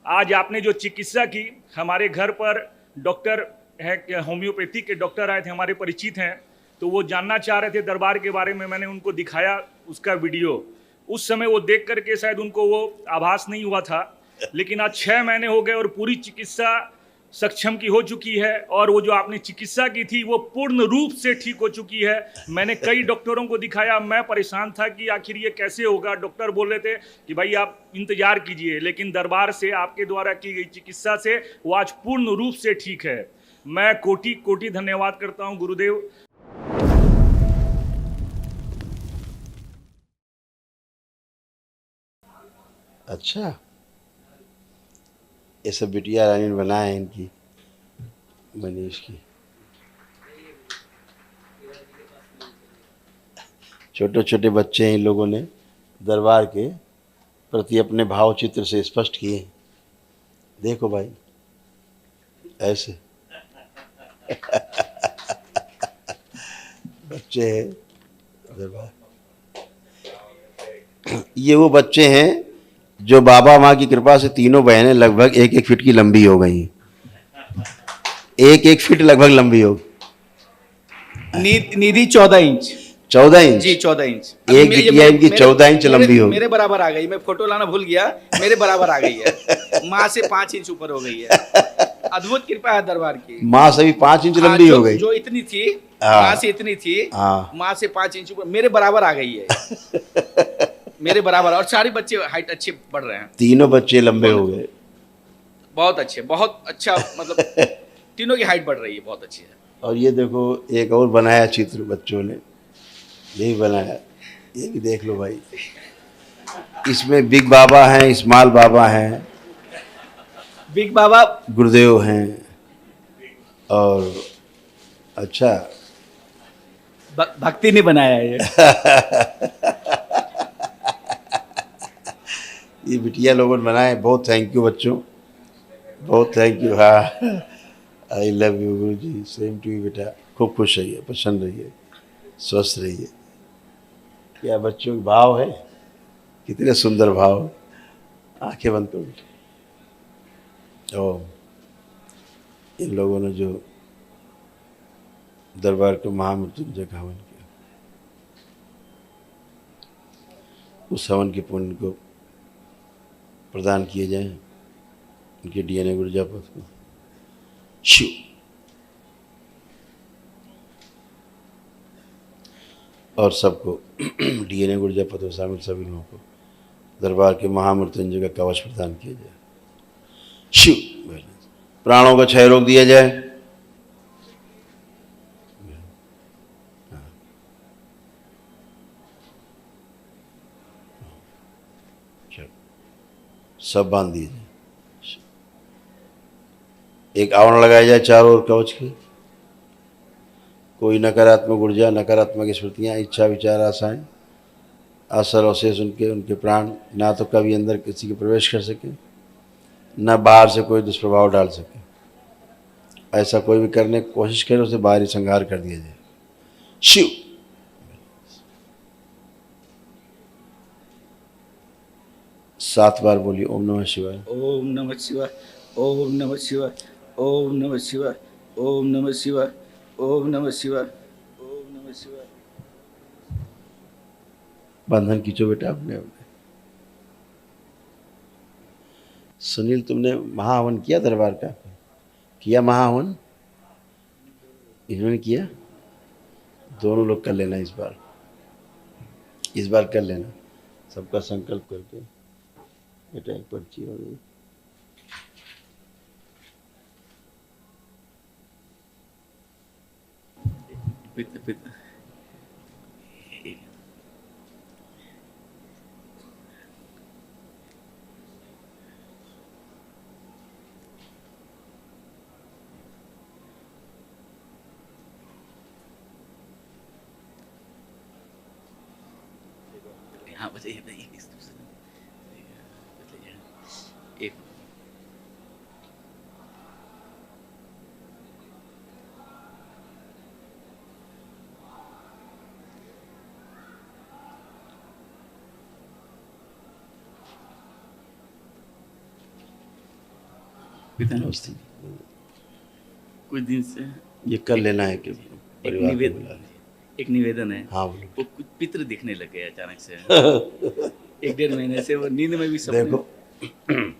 आज आपने जो चिकित्सा की, हमारे घर पर डॉक्टर है, होम्योपैथी के डॉक्टर आए थे, हमारे परिचित हैं, तो वो जानना चाह रहे थे दरबार के बारे में। मैंने उनको दिखाया उसका वीडियो। उस समय वो देख करके शायद उनको वो आभास नहीं हुआ था, लेकिन आज 6 महीने हो गए और पूरी चिकित्सा सक्षम की हो चुकी है। और वो जो आपने चिकित्सा की थी वो पूर्ण रूप से ठीक हो चुकी है। मैंने कई डॉक्टरों को दिखाया, मैं परेशान था कि आखिर ये कैसे होगा। डॉक्टर बोल रहे थे कि भाई आप इंतजार कीजिए, लेकिन दरबार से आपके द्वारा की गई चिकित्सा से वो आज पूर्ण रूप से ठीक है। मैं कोटि कोटि धन्यवाद करता हूं गुरुदेव। अच्छा, ये सब बिटिया रानी ने बनाए हैं इनकी, मनीष की। छोटे छोटे बच्चे हैं इन लोगों ने दरबार के प्रति अपने भाव चित्र से स्पष्ट किए। देखो भाई, ऐसे बच्चे हैं दरबार। ये वो बच्चे हैं जो बाबा माँ की कृपा से तीनों बहनें लगभग 1-1 फीट की लंबी हो गई। 1-1 फीट लगभग लंबी हो। निधि 14 इंच। 14 इंच जी 14 इंच। एक बिटिया इनकी 14 इंच लंबी हो। मेरे बराबर आ गई। मैं फोटो लाना भूल गया, मेरे बराबर आ गई है। माँ से 5 इंच ऊपर हो गई है। अद्भुत कृपा है दरबार की। माँ से भी 5 इंच हाँ, लंबी हो गई। जो इतनी थी, हाँ। माँ से इतनी थी, हाँ। माँ से 5 इंच ऊपर मेरे बराबर आ गई है। मेरे बराबर। और सारे बच्चे हाइट अच्छे बढ़ रहे हैं। तीनों बच्चे लंबे हो गए। बहुत अच्छे, बहुत अच्छा। मतलब तीनों की हाइट बढ़ रही है, बहुत अच्छी है। और ये देखो एक और बनाया चित्र बच्चों ने, यही बनाया, ये भी देख लो भाई। इसमें बिग बाबा हैं, स्मॉल बाबा हैं, बिग बाबा गुरुदेव हैं, और अच्छा भक्ति ने बनाया है ये। ये बिटिया लोगों ने बनाए। बहुत थैंक यू बच्चों, बहुत थैंक यू। हाँ, I love you Guru ji, same to you बेटा। खूब खुश रहिए, प्रसन्न रहिए, स्वस्थ रहिए। क्या बच्चों के भाव है, कितने सुंदर भाव। आंखें बंद करो। और इन लोगों ने जो दरबार के महामृत्युंजय का हवन किया, उस हवन के पुण्य को प्रदान किए जाएं उनके डीएनए गुर्जापत को। शिव और सबको डीएनए गुर्जापत में शामिल सभी लोगों को दरबार के महामृत्युंजय का कवच प्रदान किया जाए। शिव प्राणों का क्षय रोक दिया जाए। सब बांध दिए जाए। एक आवरण लगाया जाए चारों ओर कवच की। कोई नकारात्मक ऊर्जा, नकारात्मक स्मृतियाँ, इच्छा, विचार, आशाएं, असर और शेष उनके प्राण ना तो कभी अंदर किसी के प्रवेश कर सके, न बाहर से कोई दुष्प्रभाव डाल सके। ऐसा कोई भी करने की कोशिश करे उसे बाहरी संहार कर दिया जाए। शिव 7 बार बोलिए ओम नमः शिवाय। ओम नमः शिवाय, ओम नमः शिवाय, ओम नमः शिवाय, ओम नमः शिवाय, ओम नमः शिवाय, ओम नमः शिवाय। बंधन खींचो बेटा अपने अपने। सुनील, तुमने महाहवन किया दरबार का? किया महाहवन? इन्होंने किया? दोनों लोग कर लेना इस बार कर लेना, सबका संकल्प करके। बेटा एक पर्ची हो गई। पिता हाँ बताइए बताइए। एक पिता नमस्ते। कुछ दिन से ये कर लेना है कि एक परिवार को निवेदन बुला लें। एक निवेदन है। हाँ बोलो। वो कुछ पितृ दिखने लग गए अचानक से। एक डेढ़ महीने से वो नींद में भी सपने देखो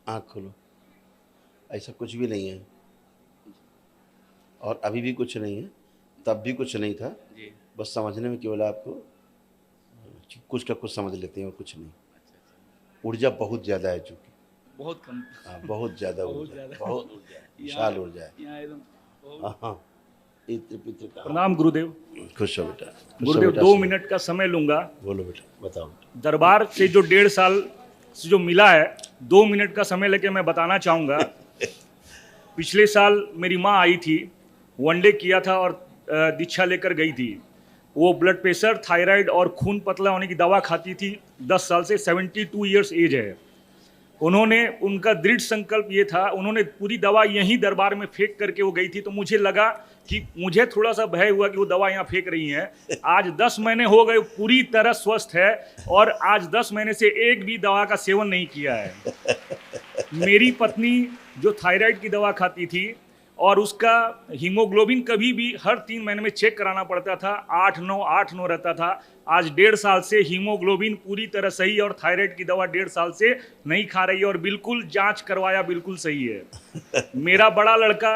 आँख खोलो। ऐसा कुछ भी नहीं है और अभी भी कुछ नहीं है, तब भी कुछ नहीं था। जी। बस समझने में केवल आपको कुछ का कुछ समझ लेते हैं और कुछ नहीं। ऊर्जा बहुत ज़्यादा है चूँकि, बहुत कम। हाँ बहुत ज़्यादा बहुत ऊर्जा, ज़्यादा। बहुत ऊर्जा है, विशाल ऊर्जा है। यहाँ एकदम बहुत- हाँ हाँ, इत्र पित्र का। प्रणाम गुरुदेव। खुश हो बेटा, खुश हो गुरुदेव बेटा, 2 सुनो। मिनट का समय लूंगा। बोलो बेटा, बताओ बेटा। दरबार से जो 1.5 साल से जो मिला है, 2 मिनट का समय लेके मैं बताना चाहूँगा। पिछले साल मेरी माँ आई थी, वनडे किया था और दीक्षा लेकर गई थी। वो ब्लड प्रेशर, थायराइड और खून पतला होने की दवा खाती थी 10 साल से। 72 ईयर्स एज है। उन्होंने, उनका दृढ़ संकल्प ये था, उन्होंने पूरी दवा यहीं दरबार में फेंक करके वो गई थी। तो मुझे लगा कि मुझे थोड़ा सा भय हुआ कि वो दवा यहाँ फेंक रही हैं। आज 10 महीने हो गए, पूरी तरह स्वस्थ है और आज 10 महीने से एक भी दवा का सेवन नहीं किया है। मेरी पत्नी जो थायराइड की दवा खाती थी और उसका हीमोग्लोबिन कभी भी हर 3 महीने में चेक कराना पड़ता था, 8-9 रहता था। आज 1.5 साल से हीमोग्लोबिन पूरी तरह सही और थायराइड की दवा 1.5 साल से नहीं खा रही है और बिल्कुल जांच करवाया, बिल्कुल सही है। मेरा बड़ा लड़का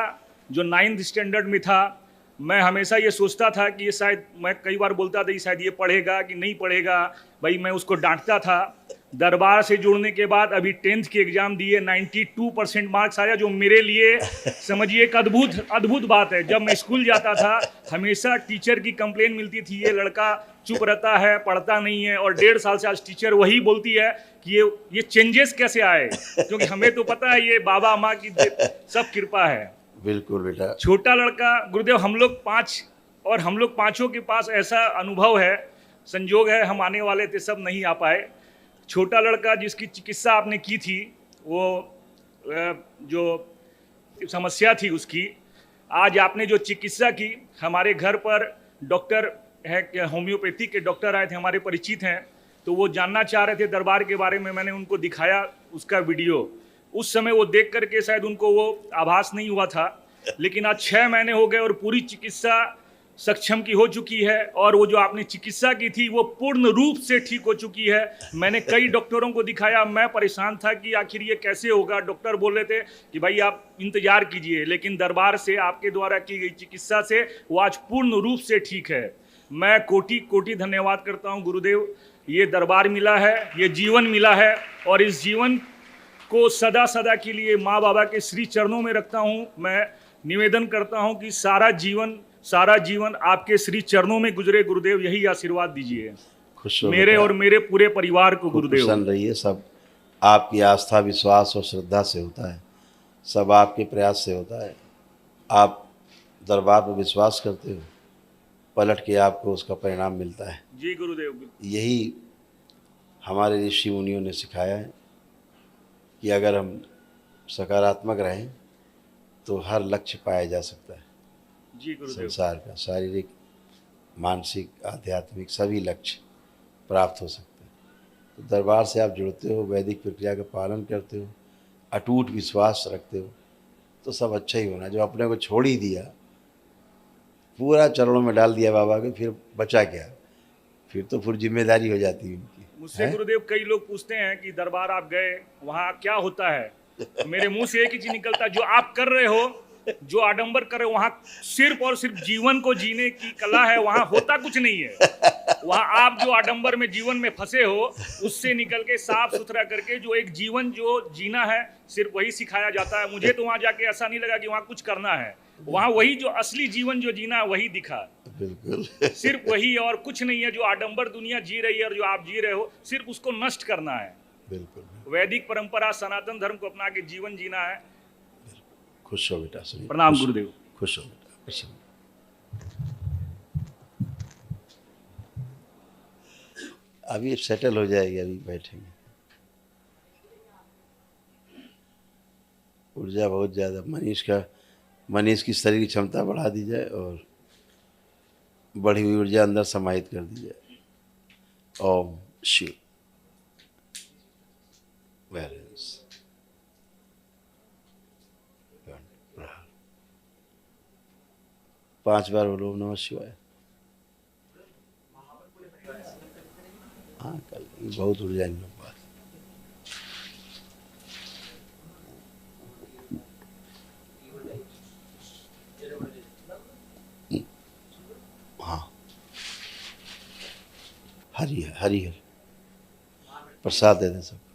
जो 9th स्टैंडर्ड में था, मैं हमेशा ये सोचता था कि ये शायद, मैं कई बार बोलता था कि शायद ये पढ़ेगा कि नहीं पढ़ेगा, भाई मैं उसको डांटता था। दरबार से जुड़ने के बाद अभी 10th की एग्जाम दिए, 92% मार्क्स आया, जो मेरे लिए समझिए एक अद्भुत बात है। जब मैं स्कूल जाता था, हमेशा टीचर की कंप्लेन मिलती थी, ये लड़का चुप रहता है, पढ़ता नहीं है। और 1.5 साल से आज टीचर वही बोलती है कि ये चेंजेस कैसे आए, क्योंकि हमें तो पता है ये बाबा माँ की सब कृपा है। बिल्कुल बेटा। छोटा लड़का, गुरुदेव हम लोग 5 और हम लोग पांचों के पास ऐसा अनुभव है, संजोग है हम आने वाले थे, सब नहीं आ पाए। छोटा लड़का जिसकी चिकित्सा आपने की थी, वो जो समस्या थी उसकी, आज आपने जो चिकित्सा की, हमारे घर पर डॉक्टर है, होम्योपैथी के डॉक्टर आए थे, हमारे परिचित हैं। तो वो जानना चाह रहे थे दरबार के बारे में, मैंने उनको दिखाया उसका वीडियो। उस समय वो देख करके शायद उनको वो आभास नहीं हुआ था, लेकिन आज 6 महीने हो गए और पूरी चिकित्सा सक्षम की हो चुकी है। और वो जो आपने चिकित्सा की थी वो पूर्ण रूप से ठीक हो चुकी है। मैंने कई डॉक्टरों को दिखाया, मैं परेशान था कि आखिर ये कैसे होगा। डॉक्टर बोल रहे थे कि भाई आप इंतजार कीजिए, लेकिन दरबार से आपके द्वारा की गई चिकित्सा से वो आज पूर्ण रूप से ठीक है। मैं कोटि कोटि धन्यवाद करता हूँ गुरुदेव। ये दरबार मिला है, ये जीवन मिला है, और इस जीवन को सदा सदा के लिए माँ बाबा के श्री चरणों में रखता हूँ। मैं निवेदन करता हूँ कि सारा जीवन आपके श्री चरणों में गुजरे गुरुदेव, यही आशीर्वाद दीजिए खुश हो मेरे बेटा। और मेरे पूरे परिवार को खूब गुरुदेव। प्रसन्न रहिए। सब आपकी आस्था, विश्वास और श्रद्धा से होता है, सब आपके प्रयास से होता है। आप दरबार पर विश्वास करते हो, पलट के आपको उसका परिणाम मिलता है। जी गुरुदेव। यही हमारे ऋषि मुनियों ने सिखाया है कि अगर हम सकारात्मक रहें तो हर लक्ष्य पाया जा सकता है। जी गुरुदेव। संसार का शारीरिक, मानसिक, आध्यात्मिक सभी लक्ष्य प्राप्त हो सकते हैं। तो दरबार से आप जुड़ते हो, वैदिक प्रक्रिया का पालन करते हो, अटूट विश्वास रखते हो, तो सब अच्छा ही होना। जो अपने को छोड़ ही दिया, पूरा चरणों में डाल दिया बाबा के, फिर बचा क्या? फिर तो फिर जिम्मेदारी हो जाती है उनकी। मुझसे गुरुदेव कई लोग पूछते हैं कि दरबार आप गए, वहाँ क्या होता है? मेरे मुंह से एक ही चीज निकलता है, जो आप कर रहे हो, जो आडंबर कर रहे हो, वहाँ सिर्फ और सिर्फ जीवन को जीने की कला है, वहाँ होता कुछ नहीं है। वहाँ आप जो आडंबर में जीवन में फंसे हो, उससे निकल के साफ सुथरा करके जो एक जीवन जो जीना है, सिर्फ वही सिखाया जाता है। मुझे तो वहाँ जाके ऐसा नहीं लगा कि वहाँ कुछ करना है, वहाँ वही जो असली जीवन जो जीना है वही दिखा। बिल्कुल। सिर्फ वही, और कुछ नहीं है। जो आडंबर दुनिया जी रही है और जो आप जी रहे हो, सिर्फ उसको नष्ट करना है। बिल्कुल। वैदिक परंपरा सनातन धर्म को अपना के जीवन जीना है। खुश हो बेटा सुनील, प्रणाम खुश हो। गुरुदेव। खुश हो बेटा, प्रसन्न। अभी सेटल हो जाएगी, अभी बैठेंगे। ऊर्जा बहुत ज़्यादा, मनीष की शरीर की क्षमता बढ़ा दी जाए और बढ़ी हुई ऊर्जा अंदर समाहित कर दी जाए। ओम शिव बैलेंस 5 बार बोलो ओम नमः शिवाय। हाँ कल बहुत ऊर्जा इन लोग पास। हाँ हरिहर प्रसाद दे दें सब।